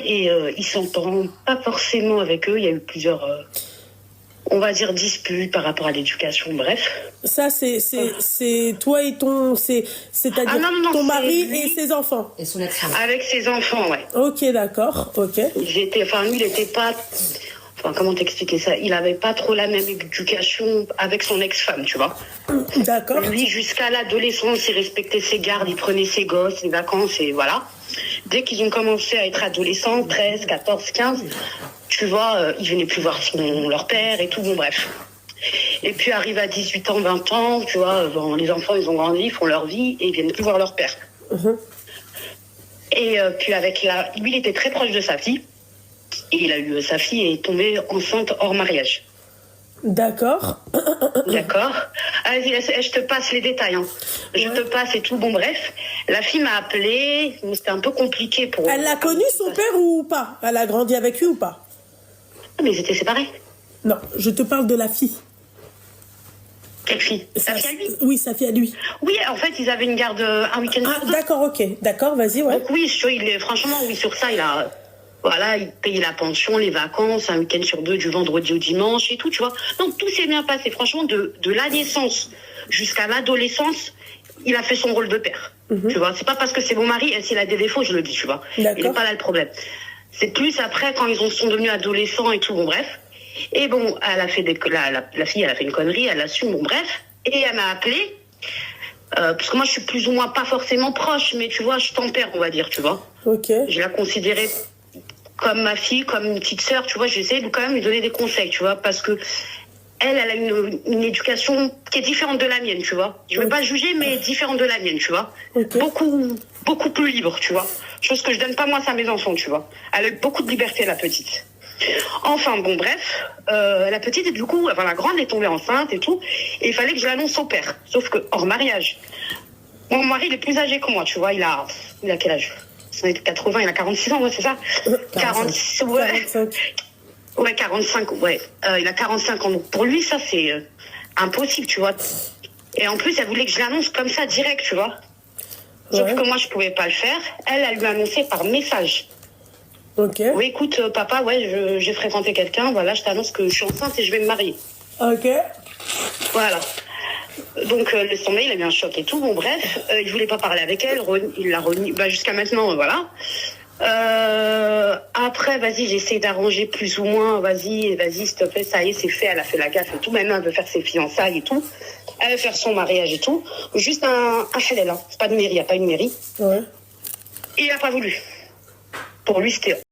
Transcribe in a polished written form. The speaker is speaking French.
et il s'entend pas forcément avec eux. Il y a eu plusieurs, on va dire, disputes par rapport à l'éducation, bref. Ça, c'est toi et c'est-à-dire non, ton mari lui et ses enfants. Et son ex-femme. Avec ses enfants, ouais. Ok, d'accord, ok. Lui, il était pas, enfin, comment t'expliquer ça? Il avait pas trop la même éducation avec son ex-femme, tu vois. D'accord. Lui, jusqu'à l'adolescence, il respectait ses gardes, il prenait ses gosses, ses vacances, et voilà. Dès qu'ils ont commencé à être adolescents, 13, 14, 15, tu vois, ils venaient plus voir leur père et tout, bon bref. Et puis arrive à 18 ans, 20 ans, tu vois, les enfants, ils ont grandi, ils font leur vie, et ils viennent plus voir leur père. Et puis lui, il était très proche de sa fille, et il a eu, sa fille est tombée enceinte hors mariage. D'accord. D'accord. Vas-y, je te passe les détails. Hein. Je te passe et tout. Bon, bref. La fille m'a appelé. C'était un peu compliqué pour... Elle a connu son père ou pas? Elle a grandi avec lui ou pas? Mais ils étaient séparés. Non, je te parle de la fille. Quelle fille? Sa fille à lui? Oui, sa fille à lui. Oui, en fait, ils avaient une garde un week-end Ah, sur deux. d'accord, ok. D'accord, vas-y, ouais. Donc oui, franchement, oui, sur ça, il payait la pension, les vacances, un week-end sur deux, du vendredi au dimanche et tout, tu vois. Donc tout s'est bien passé. Franchement, de la naissance jusqu'à l'adolescence, il a fait son rôle de père. Tu vois, c'est pas parce que c'est mon mari, et s'il a des défauts, je le dis, tu vois. Il n'est pas là le problème. C'est plus après, quand sont devenus adolescents et tout, bon, bref. Et bon, elle a fait la fille, elle a fait une connerie, elle assume, bon, bref. Et elle m'a appelé, parce que moi, je suis plus ou moins pas forcément proche, mais tu vois, je tempère, on va dire, tu vois. Ok. Je la considérais comme ma fille, comme une petite sœur, tu vois, j'essaie de quand même lui donner des conseils, tu vois, parce que elle a une éducation qui est différente de la mienne, tu vois. Je ne veux pas juger, mais différente de la mienne, tu vois. Okay. Beaucoup plus libre, tu vois. Chose que je donne pas moi à mes enfants, tu vois. Elle a eu beaucoup de liberté, la petite. Enfin, bon, bref, la petite, du coup, enfin, la grande est tombée enceinte et tout, et il fallait que je l'annonce au père, sauf que hors mariage. Mon mari, il est plus âgé que moi, tu vois, il a quel âge? Il est 80, il a 46 ans, ouais, c'est ça? 45. Ouais. 45. Ouais, 45, ouais. Il a 45 ans. Donc pour lui, ça, c'est impossible, tu vois. Et en plus, elle voulait que je l'annonce comme ça, direct, tu vois. Sauf que moi, je pouvais pas le faire. Elle lui a annoncé par message. Ok. Oui, écoute, papa, ouais, j'ai fréquenté quelqu'un, voilà, je t'annonce que je suis enceinte et je vais me marier. Ok. Voilà. Donc, laisse tomber, il a eu un choc et tout. Bon, bref, il voulait pas parler avec elle. Il l'a renié. Bah, jusqu'à maintenant, voilà. Après, vas-y, j'essaie d'arranger plus ou moins. Vas-y, s'il te plaît, ça y est, c'est fait. Elle a fait la gaffe et tout. Maintenant, elle veut faire ses fiançailles et tout. Elle veut faire son mariage et tout. Juste un halal, hein. C'est pas de mairie, il n'y a pas une mairie. Ouais. Et il n'a pas voulu. Pour lui, c'était